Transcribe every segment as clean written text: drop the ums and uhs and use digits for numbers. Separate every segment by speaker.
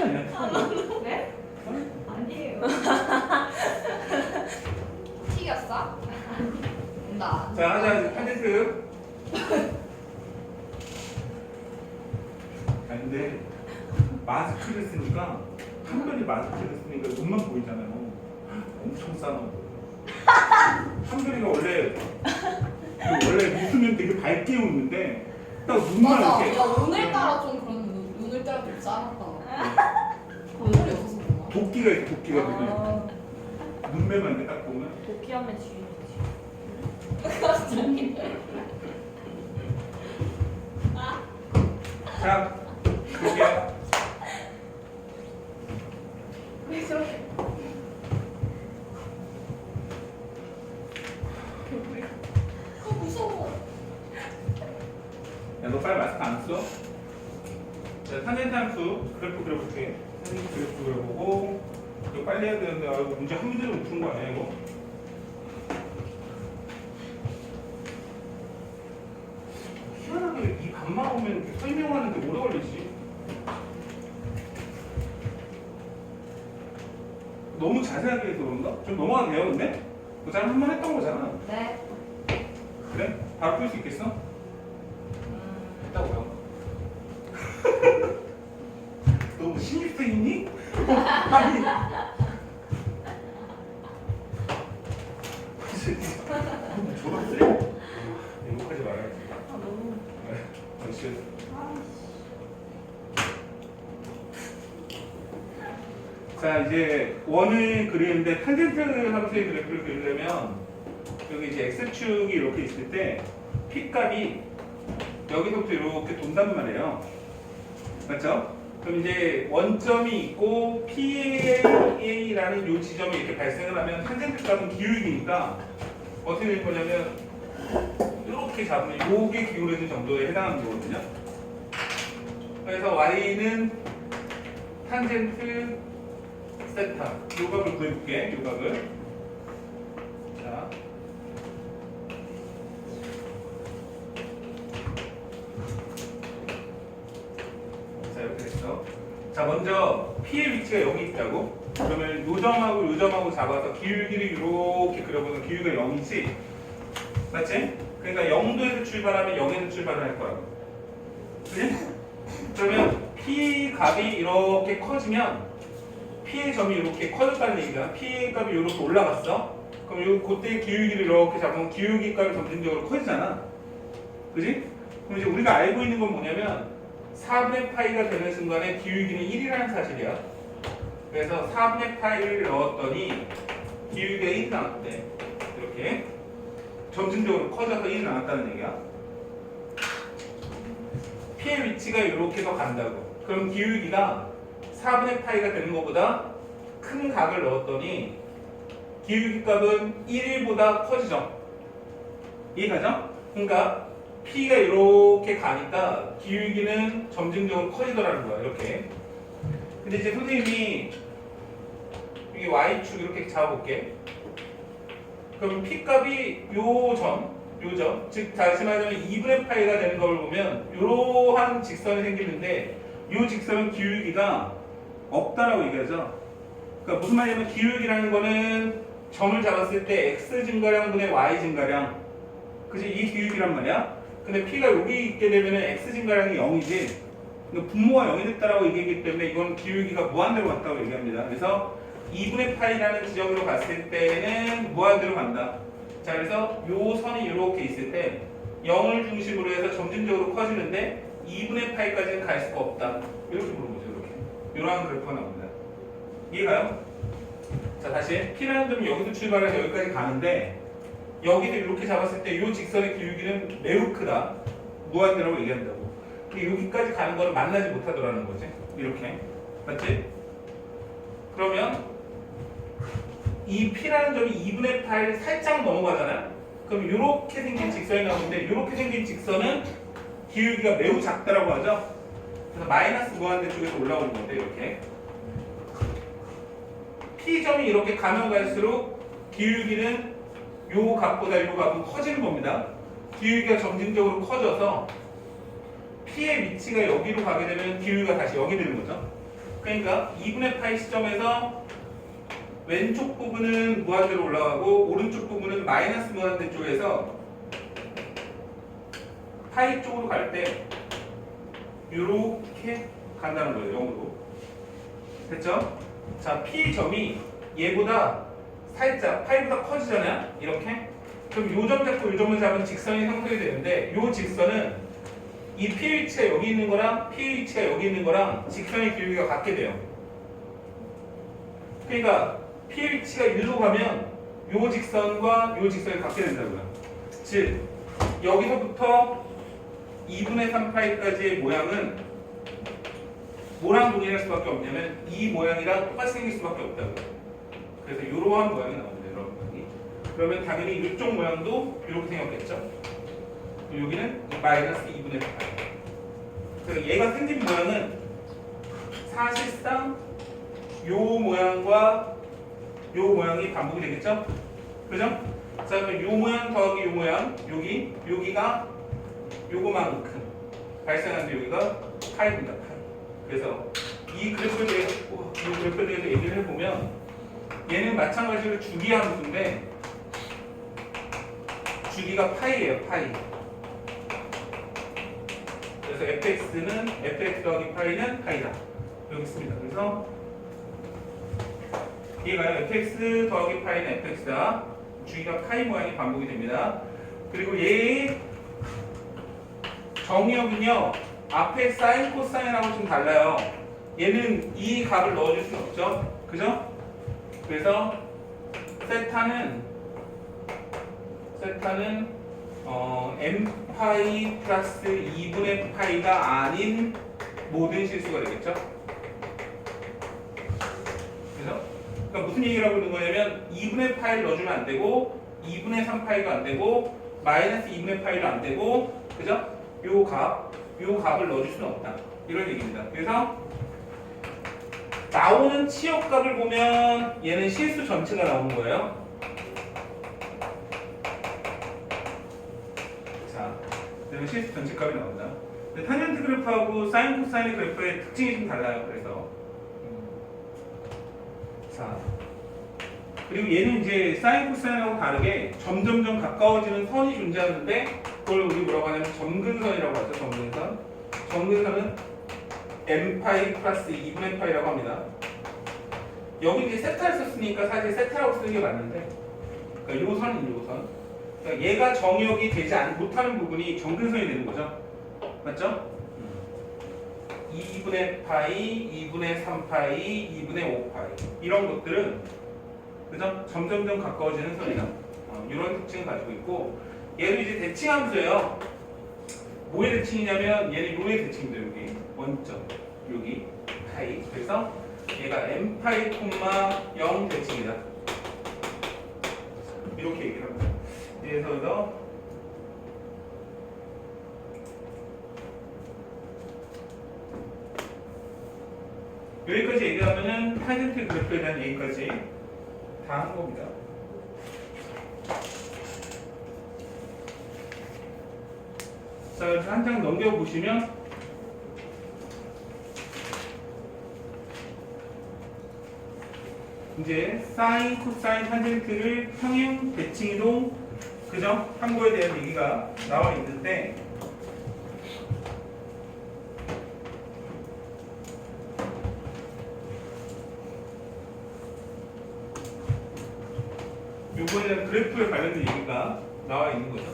Speaker 1: 아니야?
Speaker 2: 네? 아니에요.
Speaker 3: 튀겼어? 나.
Speaker 1: 자, 하자. 탄젠트. 아, 근데 마스크를 쓰니까 한별이 마스크를 쓰니까 눈만 보이잖아요. 엄청 싸워. 한별이가 원래 웃으면 되게 밝게 웃는데 딱 눈만
Speaker 3: 맞아.
Speaker 1: 이렇게
Speaker 3: 야, 오늘따라 좀 그런 오늘따라 좀 짠하다. 오늘이 없어서 그런가?
Speaker 1: 도끼가 있어, 도끼가 되게.
Speaker 2: 아,
Speaker 1: 눈매만 이렇게 딱 보면.
Speaker 2: 도끼하면 주인이지.
Speaker 1: 자, 볼게요.
Speaker 2: 왜 저렇게?
Speaker 3: 무서워.
Speaker 1: 야, 너 빨리 마스크 안 써? 자, 탄젠트 함수 그래프 그려볼게. 탄젠트 그래프 그려보고 이거 빨리 해야 되는데 아, 이거 문제 한 문제로 못 푸는 거 아니야 이거? 희한하게 이 반만 오면 이렇게 설명하는데 오래 걸리지. 너무 자세하게 해서 그런가? 좀 넘어가도 돼요 근데? 그거 한번 했던 거잖아.
Speaker 3: 네.
Speaker 1: 그래? 바로 풀 수 있겠어? 했다고요. 너무 신입생이니? 아니. 너무 졸업생? 욕하지 말아야지.
Speaker 2: 아 너무.
Speaker 1: 역시. 자 이제 원을 그리는데 탄젠트 함수의 그래프를 그리려면 여기 이제 x축이 이렇게 있을 때 p 값이 여기서부터 이렇게 돈단 말이에요. 맞죠? 그럼 이제 원점이 있고 PA라는 이 지점이 이렇게 발생을 하면 탄젠트 값은 기울기니까 어떻게 될 거냐면 이렇게 잡으면 요게 기울어진 정도에 해당하는 거거든요. 그래서 y는 탄젠트 세타 요 값을 구해볼게. 요 값을 자 이렇게 됐어. 자 먼저 P의 위치가 여기 있다고? 그러면 요점하고 요점하고 잡아서 기울기를 이렇게 그려보면 기울기가 0이지? 맞지? 그러니까 0도에서 출발하면 0에서 출발을 할 거라고. 그지? 그러면 P 값이 이렇게 커지면 P의 점이 이렇게 커졌다는 얘기잖아. P의 값이 이렇게 올라갔어. 그럼 그때 기울기를 이렇게 잡으면 기울기 값이 점진적으로 커지잖아. 그지? 그럼 이제 우리가 알고 있는 건 뭐냐면 4분의 파이가 되는 순간에 기울기는 1이라는 사실이야. 그래서 4분의 파이를 넣었더니 기울기가 1이 나왔대. 이렇게 점진적으로 커져서 1이 나왔다는 얘기야. P의 위치가 이렇게 더 간다고. 그럼 기울기가 4분의 파이가 되는 것보다 큰 각을 넣었더니 기울기 값은 1보다 커지죠. 이해가죠? 그러니까 P가 이렇게 가니까 기울기는 점진적으로 커지더라는 거야. 이렇게. 근데 이제 선생님이 여기 Y축 이렇게 잡아볼게. 그럼 P 값이 요 점, 즉 다시 말하면 2분의 파이가 되는 걸 보면 이러한 직선이 생기는데 이 직선은 기울기가 없다라고 얘기하죠. 그러니까 무슨 말이냐면 기울기라는 거는 점을 잡았을 때 x 증가량분의 y 증가량, 그지? 이 기울기란 말이야. 근데 P가 여기 있게 되면 x 증가량이 0이지. 그러니까 분모가 0이 됐다라고 얘기하기 때문에 이건 기울기가 무한대로 갔다고 얘기합니다. 그래서 2분의 파이라는 지점으로 갔을 때는 무한대로 간다. 자, 그래서 요 선이 이렇게 있을 때 0을 중심으로 해서 점진적으로 커지는데 2분의 파이까지는 갈 수가 없다. 이렇게 보는 거죠. 이렇게. 이러한 그래프가 나옵니다. 이해가요? 자, 다시 P라는 점이 여기서 출발해서 여기까지 가는데 여기서 이렇게 잡았을 때 이 직선의 기울기는 매우 크다. 무한대라고 얘기한다고. 근데 여기까지 가는 거를 만나지 못하더라는 거지. 이렇게. 맞지? 그러면 이 P라는 점이 2분의 8 살짝 넘어가잖아요. 그럼 이렇게 생긴 직선이 나오는데 이렇게 생긴 직선은 기울기가 매우 작다라고 하죠. 그래서 마이너스 무한대 쪽에서 올라오는 건데 이렇게. P점이 이렇게 가면 갈수록 기울기는 요 값보다 요 값은 커지는 겁니다. 기울기가 점진적으로 커져서 P의 위치가 여기로 가게 되면 기울기가 다시 0이 되는 거죠. 그러니까 2분의 파이 시점에서 왼쪽 부분은 무한대로 올라가고 오른쪽 부분은 마이너스 무한대 쪽에서 파이 쪽으로 갈 때 이렇게 간다는 거예요. 0으로. 됐죠? 자, P점이 얘보다 살짝 파이보다 커지잖아요. 이렇게. 그럼 요 점 잡고 요 점을 잡으면 직선이 형성이 되는데 요 직선은 이 P 위치가 여기 있는 거랑 P 위치가 여기 있는 거랑 직선의 기울기가 같게 돼요. 그러니까 P 위치가 1로 가면 요 직선과 요 직선이 같게 된다고요. 즉 여기서부터 2분의 3파이까지의 모양은 뭐랑 동일할 수밖에 없냐면 이 모양이랑 똑같이 생길 수밖에 없다고요. 그래서 이러한 모양이 나옵니다. 이런 모양이. 그러면 당연히 이쪽 모양도 이렇게 생겼겠죠. 여기는 마이너스 2분의 8. 그래서 얘가 생긴 모양은 사실상 요 모양과 요 모양이 반복이 되겠죠? 그죠? 자, 그럼 요 모양 더하기 요 모양, 여기가 요거만큼 발생하는데 여기가 파이입니다. 파이. 그래서 이 그래프에 대해서 얘기를 해보면 얘는 마찬가지로 주기의 함수인데 주기가 파이예요. 파이. 그래서 fx는 fx 더하기 파이는 파이다. 여기 있습니다. 그래서 얘가요. fx 더하기 파이는 fx다. 주기가 파이 모양이 반복이 됩니다. 그리고 얘의 정의역은요. 앞에 사인 코사인하고 좀 달라요. 얘는 이 값을 넣어줄 수는 없죠. 그죠? 그래서 세타는 m파이 플러스 2분의 파이가 아닌 모든 실수가 되겠죠? 그죠? 그러니까 무슨 얘기를 하고 있는 거냐면 2분의 파이를 넣어주면 안 되고 2분의 3파이가 안 되고 마이너스 2분의 파이도 안 되고 그죠? 요 값을 넣어줄 수는 없다. 이런 얘기입니다. 그래서 나오는 치역값을 보면 얘는 실수 전체가 나오는 거예요. 자, 얘는 실수 전체 값이 나온다. 근데 탄젠트 그래프하고 사인 코사인의 그래프의 특징이 좀 달라요. 그래서 자, 그리고 얘는 이제 사인 코사인하고 다르게 점점점 가까워지는 선이 존재하는데 그걸 우리 뭐라고 하냐면 점근선이라고 하죠. 점근선. 점근선은 m파이 플러스 2분의 파이라고 합니다. 여기 이제 세타를 썼으니까 사실 세타라고 쓰는 게 맞는데 그러니까 요 선은 요 선. 그러니까 얘가 정역이 되지 못하는 부분이 점근선이 되는 거죠. 맞죠? 2분의 파이, 2분의 3파이, 2분의 5파이 이런 것들은 그죠? 점점점 가까워지는 선이다. 이런 특징을 가지고 있고 얘는 이제 대칭함수예요. 뭐의 대칭이냐면 얘는 요의 대칭입니다. 여기 원점 여기 파이. 그래서 얘가 m파이 콤마 0 대칭이다. 이렇게 얘기를 합니다. 그래서 여기까지 얘기하면은 탄젠트 그래프에 대한 얘기까지 다 한 겁니다. 자, 그래서 한 장 넘겨보시면 이제 사인, 코사인, 탄젠트를 평행, 대칭, 이동, 그죠? 한 거에 대한 얘기가 나와 있는데 요거에 대한 그래프에 관련된 얘기가 나와 있는 거죠.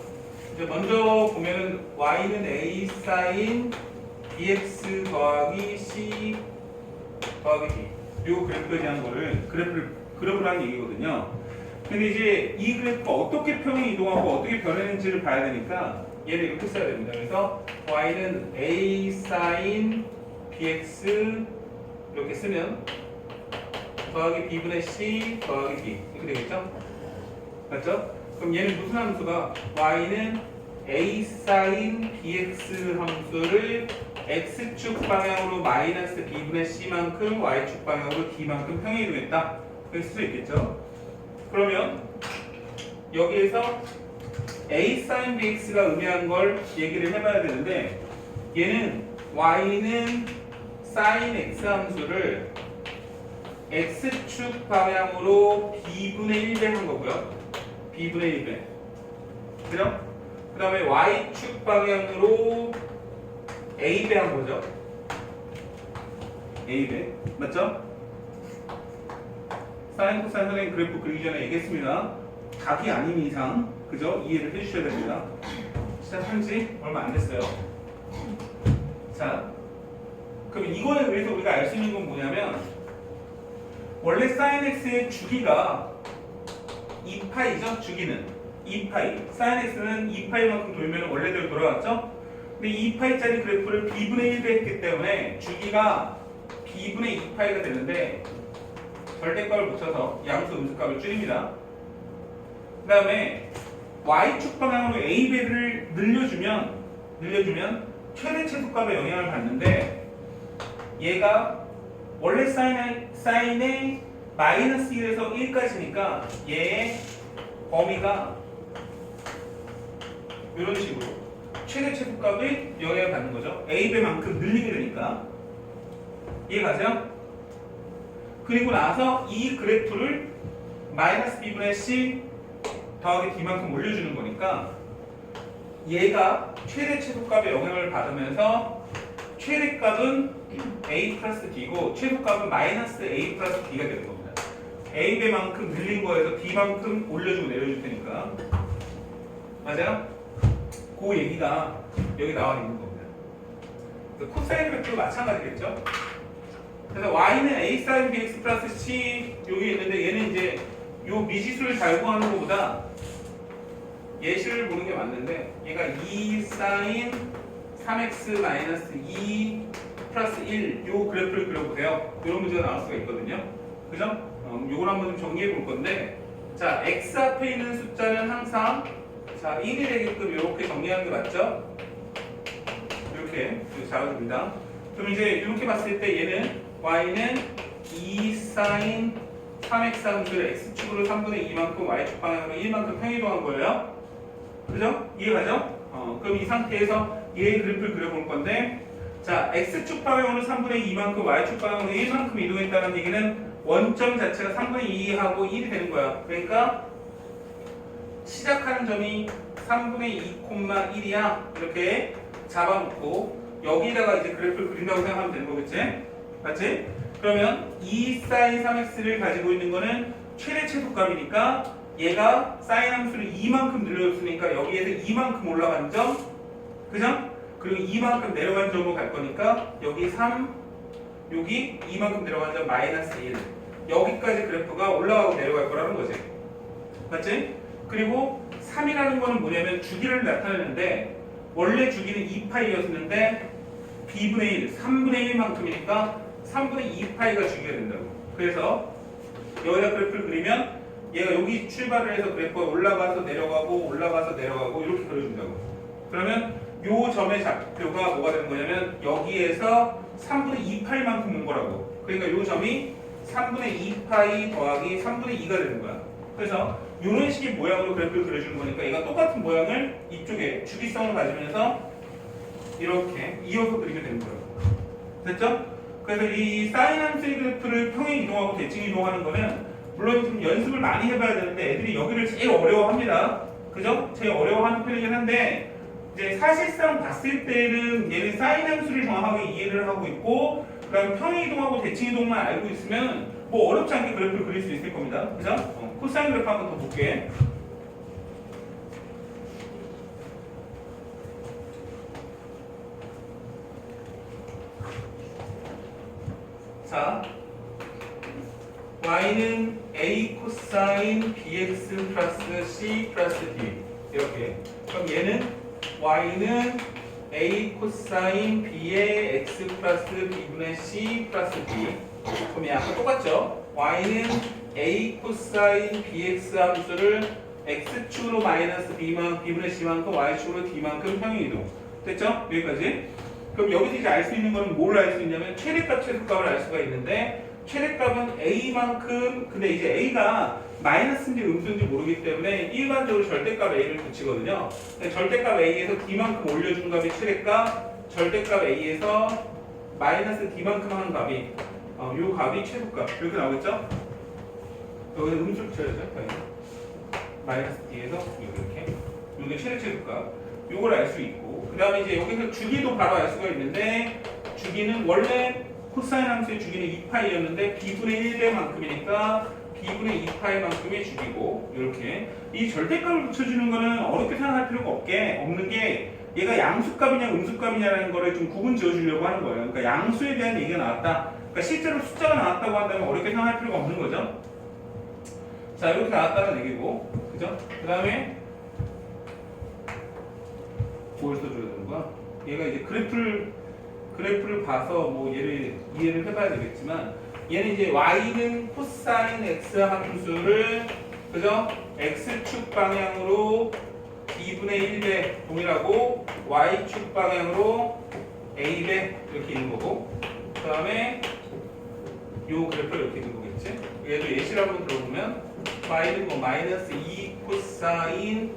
Speaker 1: 이제 먼저 보면은 y는 a 사인 bx 더하기 c 더하기 b 요 그래프에 대한 거를 그래프라는 얘기거든요. 근데 이제 이 그래프가 어떻게 평행 이동하고 어떻게 변했는지를 봐야 되니까 얘를 이렇게 써야 됩니다. 그래서 y는 a 사인 bx 이렇게 쓰면 더하기 b분의 c 더하기 b 이렇게 되겠죠? 맞죠? 그럼 얘는 무슨 함수가 y는 a 사인 bx 함수를 x축 방향으로 마이너스 b분의 c만큼 y축 방향으로 d만큼 평행 이동했다. 그렇게 쓸 수 있겠죠? 그러면 여기에서 a 사인 bx가 의미한 걸 얘기를 해봐야 되는데 얘는 y는 sin x 함수를 x축 방향으로 b분의 1배 한 거고요. b분의 1배. 그죠? 그 다음에 y축 방향으로 a배 한 거죠. a배. 맞죠? 사인 코사인 선생님 그래프 그리기 전에 얘기했습니다. 답이 아닌 이상 그죠? 이해를 해주셔야 됩니다. 시작한 지 얼마 안 됐어요. 자, 그럼 이거에 의해서 우리가 알 수 있는 건 뭐냐면 원래 sin x의 주기가 2파이죠? 주기는 2파이. sin x는 2파이만큼 돌면 원래대로 돌아왔죠? 근데 2파이짜리 그래프를 b분의 1배 했기 때문에 주기가 b분의 2파이가 되는데 절대값을 붙여서 양수 음수값을 줄입니다. 그 다음에 y축 방향으로 a배를 늘려주면 최대 최소값의 영향을 받는데 얘가 원래 사인의 마이너스 1에서 1까지니까 얘의 범위가 이런 식으로 최대 최소값의 영향을 받는 거죠. a배만큼 늘리게 되니까. 이해가세요? 그리고 나서 이 그래프를 마이너스 b분의 c 더하기 d만큼 올려주는 거니까 얘가 최대 최소값의 영향을 받으면서 최대값은 a 플러스 d고 최소값은 마이너스 a 플러스 d가 되는 겁니다. a배만큼 늘린 거에서 d만큼 올려주고 내려줄 테니까. 맞아요? 그 얘기가 여기 나와 있는 겁니다. 코사인 그래프도 마찬가지겠죠? 그래서 y는 a sin bx 플러스 c 여기 있는데 얘는 이제 요 미지수를 잘 구하는 것보다 예시를 보는 게 맞는데 얘가 2 sin 3x 마이너스 2 플러스 1 요 그래프를 그려보세요. 이런 문제가 나올 수가 있거든요. 그죠? 요걸 한번 좀 정리해 볼 건데 자 x 앞에 있는 숫자는 항상 자 1이 되게끔 이렇게 정리하는 게 맞죠? 이렇게 잡아줍니다. 그럼 이제 이렇게 봤을 때 얘는 y는 2 sin 3x 함수를 x축으로 3분의 2만큼 y축 방향으로 1만큼 평이동한 거예요. 그죠? 이해가죠? 그럼 이 상태에서 얘의 그래프를 그려볼 건데 자 x축 방향으로 3분의 2만큼 y축 방향으로 1만큼 이동했다는 얘기는 원점 자체가 3분의 2하고 1이 되는 거야. 그러니까 시작하는 점이 3분의 2,1이야. 이렇게 잡아놓고 여기다가 이제 그래프를 그린다고 생각하면 되는 거겠지? 맞지? 그러면 2 sin 3x를 가지고 있는 거는 최대 최소값이니까 얘가 sin 함수를 2만큼 늘려줬으니까 여기에서 2만큼 올라간 점 그죠? 그리고 2만큼 내려간 점으로 갈 거니까 여기 3 여기 2만큼 내려간 점 마이너스 1 여기까지 그래프가 올라가고 내려갈 거라는 거지. 맞지? 그리고 3이라는 거는 뭐냐면 주기를 나타내는데 원래 주기는 2파이였는데 b분의 1, 3분의 1만큼이니까 3분의 2파이가 주기가 된다고. 그래서 여기다 그래프를 그리면 얘가 여기 출발을 해서 그래프가 올라가서 내려가고 올라가서 내려가고 이렇게 그려준다고. 그러면 요 점의 좌표가 뭐가 되는 거냐면 여기에서 3분의 2파이만큼 온 거라고. 그러니까 요 점이 3분의 2파이 더하기 3분의 2가 되는 거야. 그래서 이런 식의 모양으로 그래프를 그려주는 거니까 얘가 똑같은 모양을 이쪽에 주기성을 가지면서 이렇게 이어서 그리게 되는 거예요. 됐죠? 그래서 이 사인 함수의 그래프를 평행 이동하고 대칭 이동하는 거는 물론 좀 연습을 많이 해봐야 되는데 애들이 여기를 제일 어려워합니다. 그죠? 제일 어려워하는 편이긴 한데 이제 사실상 봤을 때는 얘는 사인 함수를 정확하게 이해를 하고 있고 그다음 평행 이동하고 대칭 이동만 알고 있으면 뭐 어렵지 않게 그래프를 그릴 수 있을 겁니다. 그죠? 코사인 그래프 한번 더 볼게. 자, y는 a 코사인 bx 플러스 c 플러스 d 이렇게. 그럼 얘는 y는 a 코사인 b의 x 플러스 b분의 c 플러스 d. 그럼 약간 똑같죠? y는 a 코사인 bx 함수를 x축으로 마이너스 b분의 c만큼 y축으로 d만큼 평행 이동. 됐죠? 여기까지. 그럼 여기서 이제 알 수 있는 거는 뭘 알 수 있냐면 최대값, 최소값을 알 수가 있는데 최대값은 a만큼 근데 이제 a가 마이너스인지 음수인지 모르기 때문에 일반적으로 절대값 a를 붙이거든요. 절대값 a에서 d만큼 올려준 값이 최대값, 절대값 a에서 마이너스 D만큼 하는 값이 요 값이 최소값 이렇게 나오겠죠? 여기서 음수를 붙여야죠. 당연히. 마이너스 D에서 이렇게 요게 최소값 요걸 알 수 있고 그 다음에 이제 여기서 주기도 바로 알 수가 있는데 주기는 원래 코사인 함수의 주기는 2파이였는데 b분의 1배만큼이니까 b분의 2파이만큼의 주기고 이렇게 이 절대값을 붙여주는 거는 어렵게 생각할 필요가 없는 게 얘가 양수값이냐 음수값이냐라는 거를 좀 구분 지어주려고 하는 거예요. 그러니까 양수에 대한 얘기가 나왔다. 그러니까 실제로 숫자가 나왔다고 한다면 어렵게 생각할 필요가 없는 거죠. 자 이렇게 나왔다는 얘기고 그죠? 그 다음에 뭘 써줘야 되는 거야? 얘가 이제 그래프를 봐서 뭐 얘를 이해를 해봐야 되겠지만 얘는 이제 y는 코사인 x 함수를 그죠? x축 방향으로 2분의 1배 동일하고 y축 방향으로 a배 이렇게 있는 거고 그 다음에 요 그래프를 이렇게 있는 거겠지? 얘도 예시를 한번 들어보면 y는 뭐 마이너스 2 코사인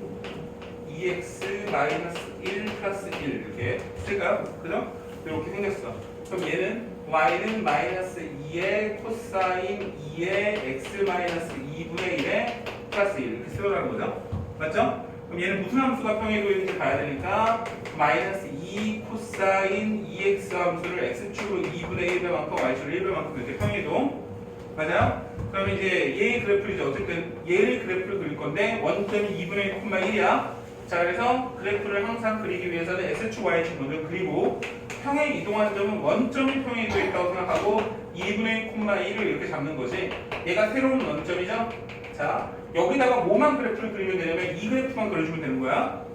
Speaker 1: 2x 마이너스 1 플러스 1 이렇게 쓸까요? 그죠? 이렇게 생겼어. 그럼 얘는 y는 마이너스 2의 코사인 2의 x 마이너스 2분의 1의 플러스 1 이렇게 쓰라는 거죠. 맞죠? 그럼 얘는 무슨 함수가 평행이도인지 봐야 되니까 마이너스 2 코사인 2x 함수를 x축으로 2분의 1배만큼 y축으로 1배만큼 이렇게 평행이동 맞아요? 그럼 이제 얘의 그래프를 이제 어쨌든 얘의 그래프를 그릴 건데 원점이 2분의 1,1이야. 자 그래서 그래프를 항상 그리기 위해서는 x축 y축 먼저 그리고 평행 이동하는 점은 원점이 평행이도에 있다고 생각하고 2분의 1,1을 이렇게 잡는 거지. 얘가 새로운 원점이죠. 자 여기다가 뭐만 그래프를 그리면 되냐면 이 그래프만 그려주면 되는 거야.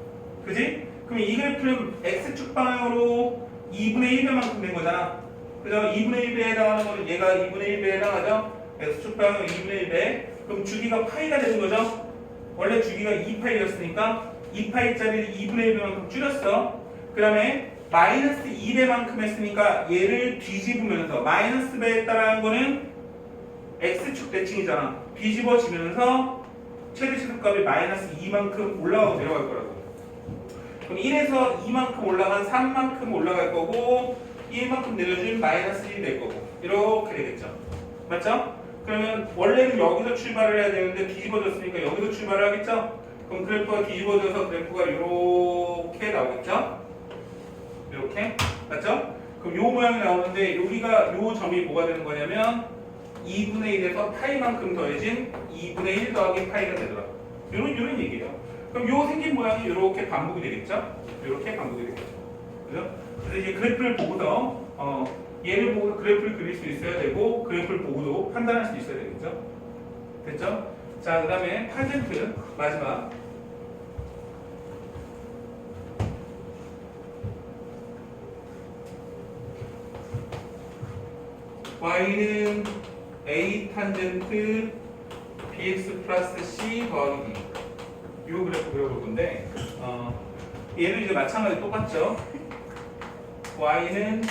Speaker 1: 그지? 그럼 이 그래프는 x축 방향으로 2분의 1배만큼 된 거잖아. 그죠? 2분의 1배에 해당하는 거는 얘가 2분의 1배에 해당하죠. x축 방향으로 2분의 1배. 그럼 주기가 파이가 되는 거죠. 원래 주기가 2파이였으니까 2파이짜리를 2분의 1배만큼 줄였어. 그 다음에 마이너스 2배만큼 했으니까 얘를 뒤집으면서 마이너스 배에 따라한 거는 x축 대칭이잖아. 뒤집어지면서 최대 최소값이 마이너스 2만큼 올라가고 내려갈 거라고. 그럼 1에서 2만큼 올라간 3만큼 올라갈 거고 1만큼 내려준 마이너스 1이 될 거고 이렇게 되겠죠. 맞죠? 그러면 원래는 여기서 출발을 해야 되는데 뒤집어졌으니까 여기서 출발을 하겠죠? 그럼 그래프가 뒤집어져서 그래프가 이렇게 나오겠죠? 이렇게 맞죠? 그럼 요 모양이 나오는데 여기가 요 점이 뭐가 되는 거냐면 2분의 1에서 파이만큼 더해진 2분의 1 더하기 파이가 되더라. 요런 얘기예요. 그럼 요 생긴 모양이 이렇게 반복이 되겠죠? 이렇게 반복이 되겠죠. 그죠? 그래서 이제 그래프를 보고서 얘를 보고 그래프를 그릴 수 있어야 되고 그래프를 보고도 판단할 수 있어야 되겠죠? 됐죠? 자, 그 다음에 탄젠트 마지막. y는 a 탄젠트 bx 플러스 c 더하기 d 요 그래프 그려볼 건데 얘는 이제 마찬가지 똑같죠? y는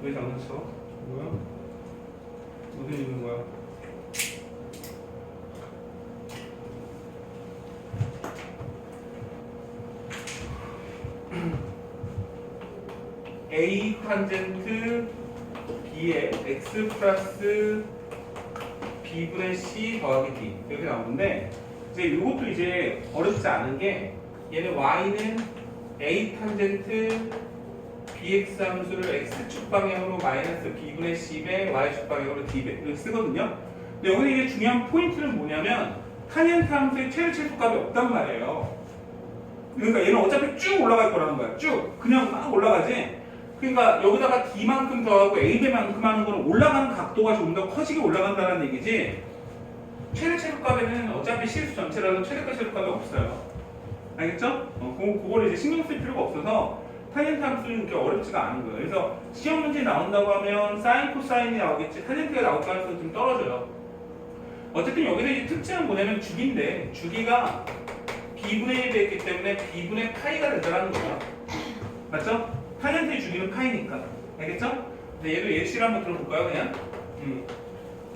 Speaker 1: 왜 장난쳐? 뭐야? 어디 있는 거야? a 탄젠트 b의 x 플러스 b분의 c 더하기 d 이렇게 나오는데 이제 이것도 이제 어렵지 않은 게 얘는 y는 a 탄젠트 bx 함수를 x축 방향으로 마이너스 b분의 c배 y축 방향으로 d배 이렇게 쓰거든요. 근데 여기서 이게 중요한 포인트는 뭐냐면 탄젠트 함수의 최소값이 없단 말이에요. 그러니까 얘는 어차피 쭉 올라갈 거라는 거야. 쭉 그냥 막 올라가지. 그러니까 여기다가 d만큼 더하고 a배만큼 하는 거는 올라가는 각도가 좀 더 커지게 올라간다는 얘기지. 최소값에는 어차피 실수 전체라서 최대값 최소값이 없어요. 알겠죠? 그걸 이제 신경 쓸 필요가 없어서 탄젠트 함수는 그렇게 어렵지가 않은 거예요. 그래서 시험 문제 나온다고 하면 사인 코사인이 나오겠지 탄젠트가 나올 가능성이 좀 떨어져요. 어쨌든 여기서 이제 특징은 뭐냐면 주기인데 주기가 b분의 1이 있기 때문에 b분의 파이가 된다는 거죠. 맞죠? 탄젠트의 주기는 파이니까. 알겠죠? 근데 얘도 예시를 한번 들어볼까요? 그냥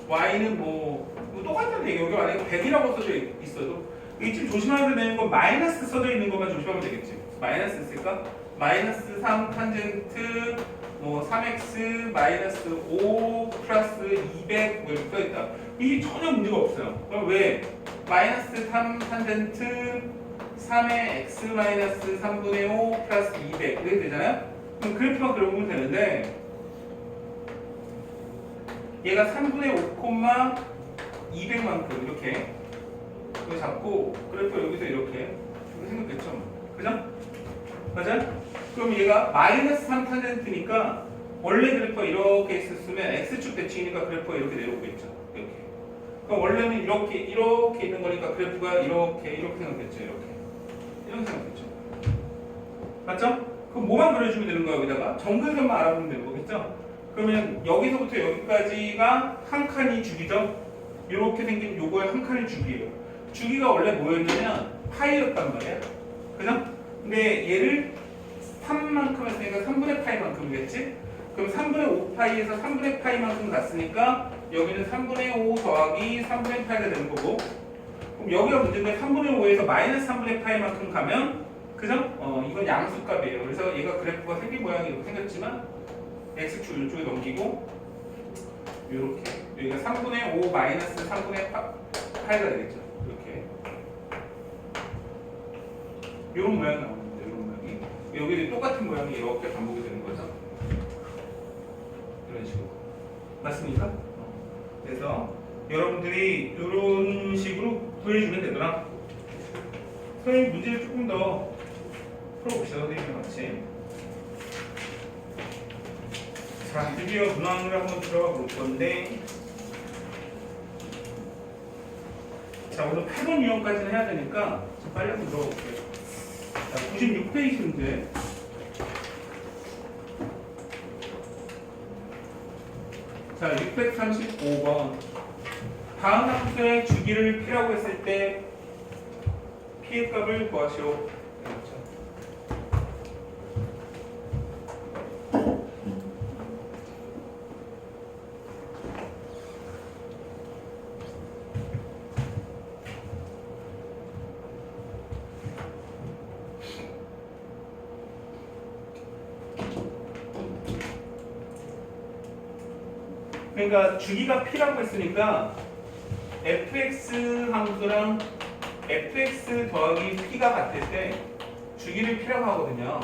Speaker 1: y는 뭐 뭐 똑같은 얘기. 여기 만약에 100이라고 써져 있어도 이게 좀 조심하면 되는 건 마이너스 써져 있는 것만 조심하면 되겠지. 마이너스 있을까? 마이너스 3 탄젠트 뭐 3x 마이너스 5 플러스 200 뭐 이렇게 써있다. 이게 전혀 문제가 없어요. 그럼 왜? 마이너스 3 탄젠트 3의 x 마이너스 3분의 5 플러스 200 이렇게 되잖아요? 그럼 그래프만 그려보면 되는데 얘가 3분의 5, 200만큼 이렇게 이거 잡고 그래프 여기서 이렇게 생겼겠죠? 그죠? 맞아? 그럼 얘가 마이너스 3 탄젠트니까 원래 그래프가 이렇게 있었으면 x축 대칭이니까 그래프가 이렇게 내려오겠죠. 이렇게. 그럼 원래는 이렇게 있는 거니까 그래프가 이렇게 생겼겠죠. 이렇게 생겼겠죠. 맞죠? 그럼 뭐만 그려주면 되는 거야 여기다가 정근선만 알아보면 되는 거겠죠? 그러면 여기서부터 여기까지가 한 칸이 주기죠? 이렇게 생긴 요거의 한 칸이 주기예요. 주기가 원래 뭐였냐면 파이였단 말이야. 그죠? 근데 얘를 3만큼 했으니까 3분의 파이만큼이겠지? 그럼 3분의 5파이에서 3분의 파이만큼 갔으니까 여기는 3분의 5 더하기 3분의 파이가 되는 거고 그럼 여기가 문제인데 3분의 5에서 마이너스 3분의 파이만큼 가면 그죠? 이건 양수값이에요. 그래서 얘가 그래프가 생긴 모양이 이렇게 생겼지만 x축 이쪽에 넘기고 이렇게 여기가 3분의 5 마이너스 3분의 파이가 되겠죠. 이렇게 이런 모양이 나오는데 이런 모양이 여기도 똑같은 모양이 이렇게 반복이 되는 거죠. 이런 식으로 맞습니까? 그래서 여러분들이 이런 식으로 구해주면 되더라. 선생님 문제를 조금 더 풀어봅시다. 선생님과 같이. 자, 드디어 문항을 한번 들어가 볼 건데 자, 오늘 패턴 유형까지는 해야 되니까 좀 빨리 한번 들어가 볼게요. 자, 96페이지 문제. 자, 635번. 다음 함수의 주기를 P라고 했을 때 P의 값을 구하시오. 그렇죠. 그러니까 주기가 P라고 했으니까 fx 함수랑 fx 더하기 P가 같을 때 주기를 P라고 하거든요.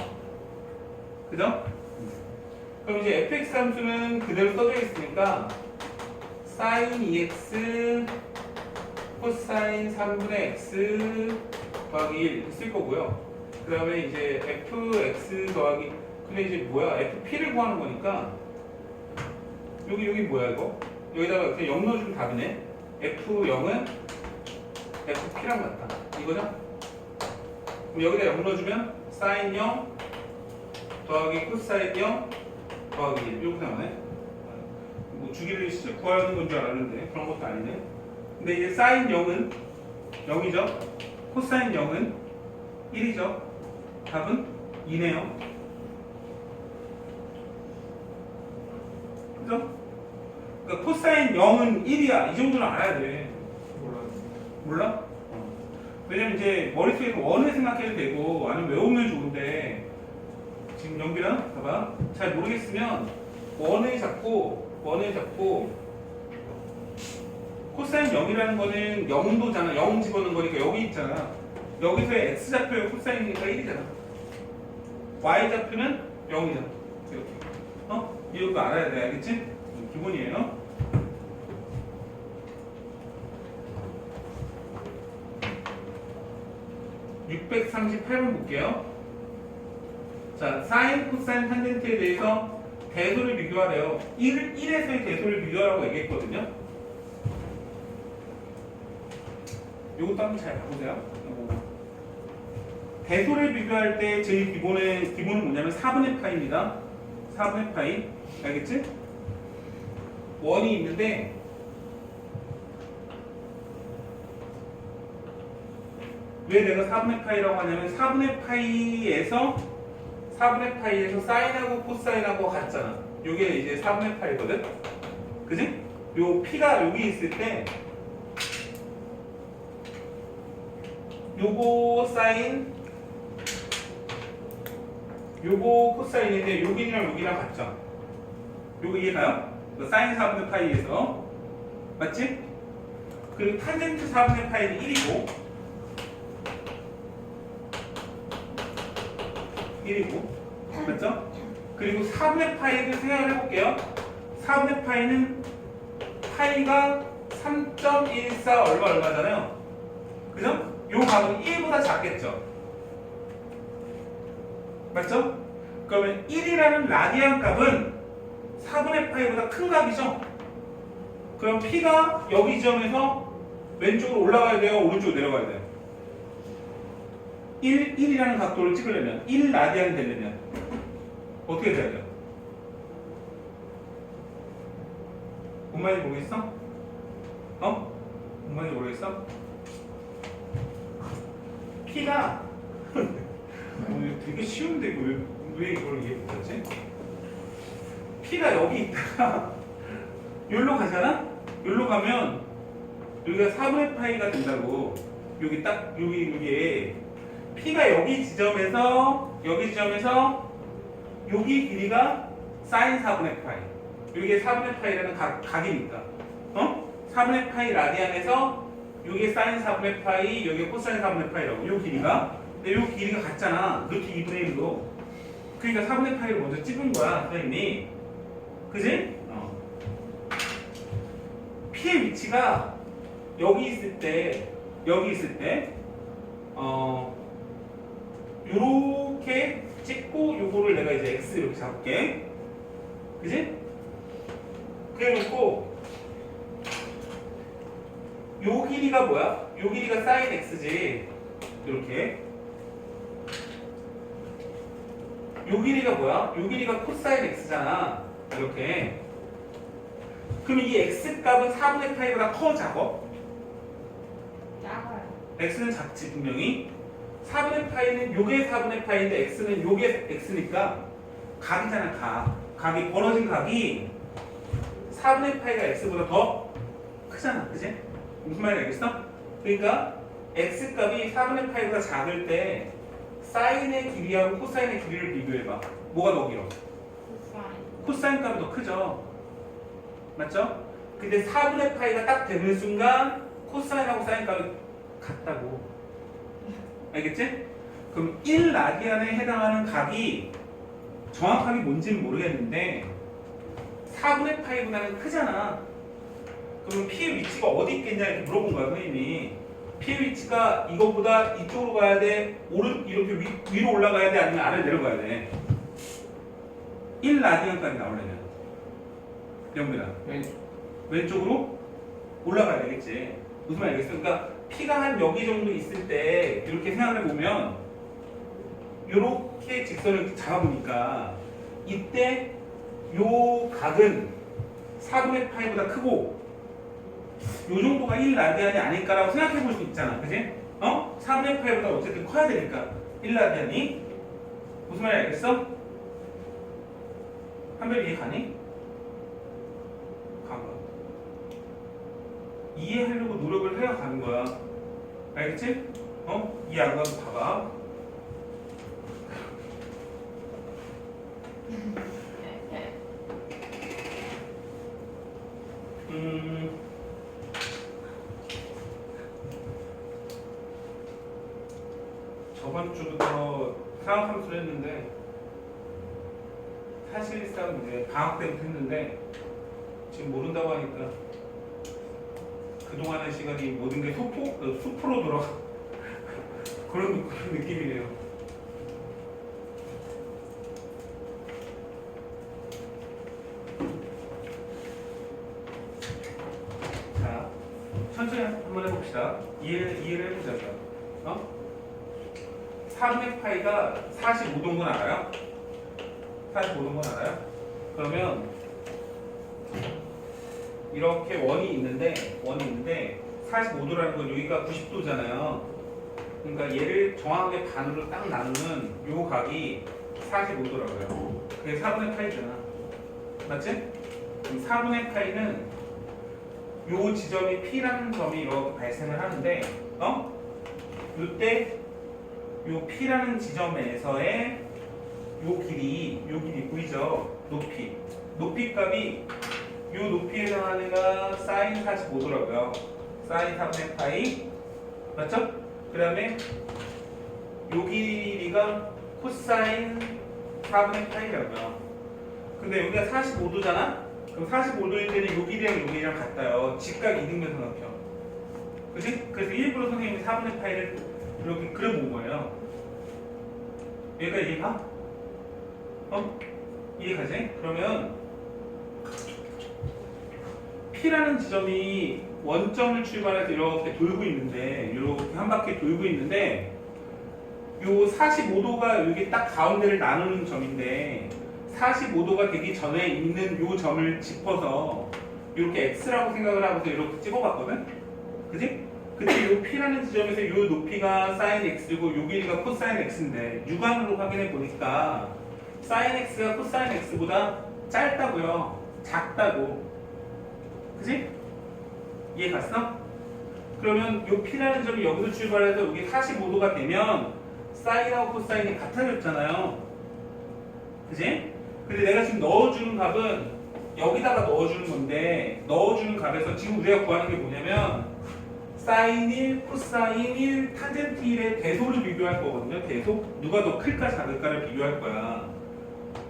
Speaker 1: 그죠? 그럼 이제 fx 함수는 그대로 써져 있으니까 sin 2x 코사인 3분의 x 더하기 1 쓸 거고요. 그 다음에 이제 fx 더하기 근데 이제 뭐야 fp를 구하는 거니까 여기 뭐야 이거? 여기다가 그냥 0 넣어주면 답이네. F0은 FP랑 같다. 이거죠? 그럼 여기다 0 넣어주면 사인 0 더하기 코사인 0 더하기 1 이렇게 나오네. 뭐 주기를 실제 구하는 건 줄 알았는데 그런 것도 아니네. 근데 이제 사인 0은 0이죠? 코사인 0은 1이죠? 답은 2네요. 그죠? 그러니까 코사인 0은 1이야. 이 정도는 알아야 돼. 몰라? 왜냐면 이제 머릿속에서 원을 생각해도 되고 아니면 외우면 좋은데 지금 연기랑 봐봐. 잘 모르겠으면 원을 잡고 코사인 0이라는 거는 0도잖아. 0 집어넣은 거니까 여기 있잖아. 여기서의 x좌표의 코사인이니까 1이잖아. y좌표는 0이잖아. 이렇게. 이거 알아야 돼. 알겠지? 기본이에요. (638번) 볼게요. 자, 사인, 코사인, 탄젠트에 대해서 대소를 비교하래요. 1에서의 대소를 비교하라고 얘기했거든요. 이것도 한번 잘 봐보세요. 대소를 비교할 때 제일 기본은 뭐냐면 4분의 파입니다. 4분의 파이. 알겠지? 원이 있는데 왜 내가 4분의 파이라고 하냐면 4분의 파이에서 사인하고 코사인하고 같잖아. 요게 이제 4분의 파이거든. 그지? 요 P가 여기 있을 때 요거 사인, 요거 코사인인데 여기랑 여기랑 같죠? 요거 이해가요? 그 사인 4분의 파이에서 맞지? 그리고 탄젠트 4분의 파이는 1이고 1이고 맞죠? 그리고 4분의 파이를 생각을 해볼게요. 4분의 파이는 파이가 3.14 얼마잖아요. 그죠? 요 값은 1보다 작겠죠. 맞죠? 그러면 1이라는 라디안 값은 4분의 파이보다 큰 값이죠. 그럼 P가 여기 지점에서 왼쪽으로 올라가야 돼요? 오른쪽으로 내려가야 돼요? 1이라는 각도를 찍으려면 1 라디안이 되려면 어떻게 돼야 돼요? 뭔 말인지 모르겠어? 뭔 말인지 모르겠어? P가 이거 되게 쉬운데 이거 왜 이걸 이해 못하지? P가 여기 있다가 여기로 가잖아? 여기로 가면 여기가 4분의 파이가 된다고. 여기 딱 여기에 P가 여기 지점에서 여기 길이가 사인 4분의 파이. 여기에 4분의 파이라는 각이니까 4분의 파이 라디안에서 여기에 사인 4분의 파이, 여기에 코사인 4분의 파이라고. 요 길이가. 근데 요 길이가 같잖아. 루트 2분의 1로. 그러니까 4분의 파이를 먼저 찍은 거야, 선생님이. 그지? P의 위치가 여기 있을 때 요렇게 찍고 요거를 내가 이제 X 이렇게 잡을게. 그지? 그래 놓고 요 길이가 뭐야? 요 길이가 사인 X지. 이렇게. 요 길이가 뭐야? 요 길이가 코사인 X잖아. 이렇게. 그럼 이 X 값은 4분의 파이보다 커, 작어?
Speaker 2: 작아요.
Speaker 1: X는 작지 분명히. 4분의 파이는 요게 4분의 파이인데 X는 요게 X니까 각이잖아. 각이 벌어진 각이 4분의 파이가 X보다 더 크잖아. 그지? 무슨 말인지 알겠어? 그러니까 X 값이 4분의 파이보다 작을 때 사인의 길이하고 코사인의 길이를 비교해봐. 뭐가 더 길어? 코사인 값이 더 크죠. 맞죠? 근데 4분의 파이가 딱 되는 순간 코사인하고 사인 값이 같다고. 알겠지? 그럼 1 라디안에 해당하는 각이 정확하게 뭔지는 모르겠는데 4분의 파이보다는 크잖아. 그러면 P의 위치가 어디 있겠냐 이렇게 물어본 거야, 선생님이. P의 위치가 이거보다 이쪽으로 가야 돼? 이렇게 위로 올라가야 돼? 아니면 아래로 내려가야 돼? 1 라디안까지 나오려면 영민아 왼쪽으로 올라가야 되겠지. 무슨 말인지 알겠어? 그러니까 P가 한 여기 정도 있을 때 이렇게 생각을 해보면 이렇게 직선을 잡아보니까 이때 요 각은 4분의 파이보다 크고 요 정도가 1 라디안이 아닐까라고 생각해 볼 수 있잖아. 그지? 4분의 파이보다 어쨌든 커야 되니까 1 라디안이. 무슨 말인지 알겠어? 한별 이해 가니? 가봐. 이해하려고 노력을 해야 가는 거야. 알겠지? 이해 안 가도 봐봐. 저번 주부터 상학함수를 했는데 사실상 이제 방학 때부터 했는데 지금 모른다고 하니까 그동안의 시간이 모든 게 숲으로 돌아가 그런 느낌이네요. 자, 천천히 한번 해봅시다. 이해를 해보자고요. 4분의 파이가 45도인 건 알아요? 45도인 건 알아요? 그러면 이렇게 원이 있는데 45도라는 건 여기가 90도잖아요. 그러니까 얘를 정확하게 반으로 딱 나누는 요 각이 45도라고요. 그게 4분의 파이잖아. 맞지? 그럼 4분의 파이는 요 지점이 P라는 점이 이렇게 발생을 하는데 이때 요 P라는 지점에서의 요 길이 보이죠? 높이 값이 요 높이에 해당하는 애가 사인 45도라고요. 사인 3분의 파이 맞죠? 그 다음에 요 길이가 코사인 4분의 파이라고요. 근데 여기가 45도잖아? 그럼 45도일 때는 요 길이랑 요 길이랑 같아요. 직각 이등변삼각형. 그치? 그래서 일부러 선생님이 4분의 파이를 이렇게 그려본 거예요. 여기까지 이해가? 이해가지? 그러면 P라는 지점이 원점을 출발해서 이렇게 돌고 있는데 이렇게 한 바퀴 돌고 있는데 요 45도가 여기 딱 가운데를 나누는 점인데 45도가 되기 전에 있는 요 점을 짚어서 이렇게 X라고 생각을 하고서 이렇게 찍어봤거든? 그지? 그때 요 P라는 지점에서 요 높이가 sin X고 요 길이가 코사인 X인데 육안으로 확인해 보니까 sin X가 코사인 X보다 짧다고요. 작다고. 그지? 이해 갔어? 그러면 요 P라는 점이 여기서 출발해서 여기 45도가 되면 사인하고 코사인이 같아졌잖아요. 그지? 근데 내가 지금 넣어주는 값은 여기다가 넣어주는 건데 넣어주는 값에서 지금 우리가 구하는 게 뭐냐면 사인 1, 코사인 1, 탄젠트 1의 대소를 비교할 거거든요. 대소? 누가 더 클까 작을까를 비교할 거야.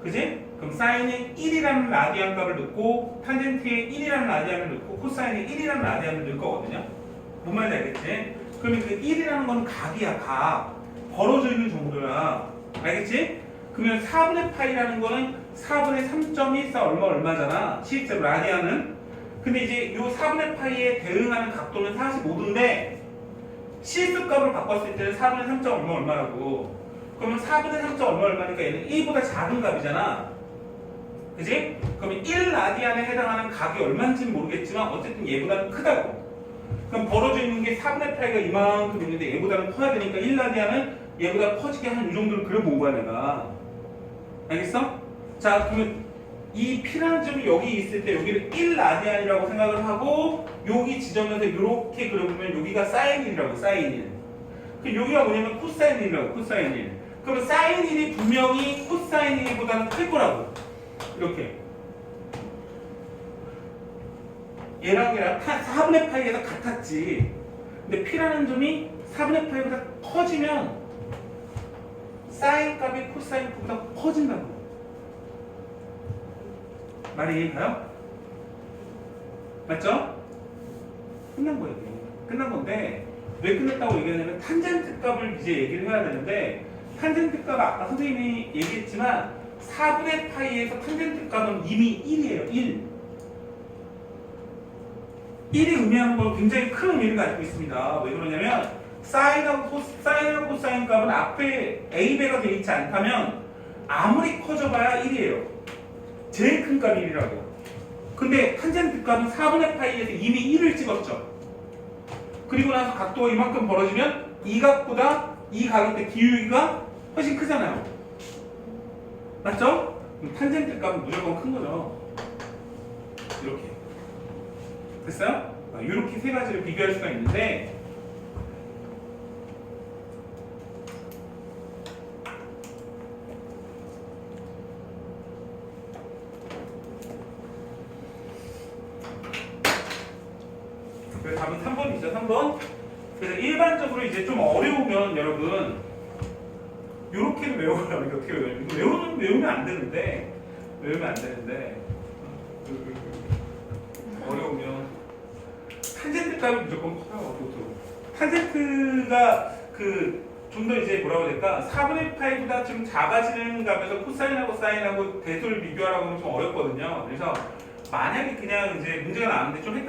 Speaker 1: 그지? 그럼 사인에 1이라는 라디안 값을 넣고 탄젠트에 1이라는 라디안을 넣고 코사인에 1이라는 라디안을 넣을 거거든요. 뭔 말인지 알겠지? 그러면 그 1이라는 건 각이야, 각. 벌어져 있는 정도야. 알겠지? 그러면 4분의 파이라는 거는 4분의 3.14 얼마잖아. 시직제로 라디안은. 근데 이제 요 4분의 파이에 대응하는 각도는 45도인데 실수값으로 바꿨을 때는 4분의 3. 얼마라고. 그러면 4분의 3. 얼마니까 얘는 1보다 작은 값이잖아. 그지? 그러면 1라디안에 해당하는 각이 얼마인지는 모르겠지만 어쨌든 얘보다는 크다고. 그럼 벌어져 있는 게 4분의 파이가 이만큼 있는데 얘보다는 커야 되니까 1라디안은 얘보다 커지게 한 이 정도를 그려본 거야 내가. 알겠어? 자 그러면 이 P라는 점이 여기 있을 때 여기를 1라디안이라고 생각을 하고 여기 지점에서 이렇게 그려보면 여기가 사인 1이라고 사인 1. 그 여기가 뭐냐면 코사인 1이라고 코사인 1. 그러면 사인 1이 분명히 코사인 1보다는 클 거라고. 이렇게. 얘랑 4분의 파이에서 같았지. 근데 P라는 점이 4분의 파이보다 커지면 사인 값이 코사인 값보다 커진다고. 말이 이해가요? 맞죠? 끝난 거예요. 끝난 건데 왜 끝났다고 얘기하냐면 탄젠트 값을 이제 얘기를 해야 되는데 탄젠트 값 아까 선생님이 얘기했지만 4분의 파이에서 탄젠트 값은 이미 1이에요. 1. 1이 의미하는 건 굉장히 큰 의미를 가지고 있습니다. 왜 그러냐면 사인하고 코사인 값은 앞에 A배가 되어 있지 않다면 아무리 커져봐야 1이에요. 제일 큰 값이 1이라고. 근데 탄젠트 값은 4분의 파이에서 이미 1을 찍었죠. 그리고 나서 각도가 이만큼 벌어지면 이 각보다 이 각일 때 기울기가 훨씬 크잖아요. 맞죠? 그럼 탄젠트 값은 무조건 큰 거죠. 이렇게. 됐어요? 이렇게 세 가지를 비교할 수가 있는데 그래서 답은 3번이죠. 3번. 그래서 일반적으로 이제 좀 어려우면 여러분 이렇게도 외워요. 이거 어떻게 외워요? 외우면 안 되는데 어려우면 탄젠트 값이 무조건 커요. 보통 탄젠트가 좀 더 이제 뭐라고 해야 될까? 4분의 파이보다 좀 작아지는 값에서 코사인하고 사인하고 대소를 비교하라고 하면 좀 어렵거든요. 그래서 만약에 그냥 이제 문제가 나왔는데 좀 헷갈리는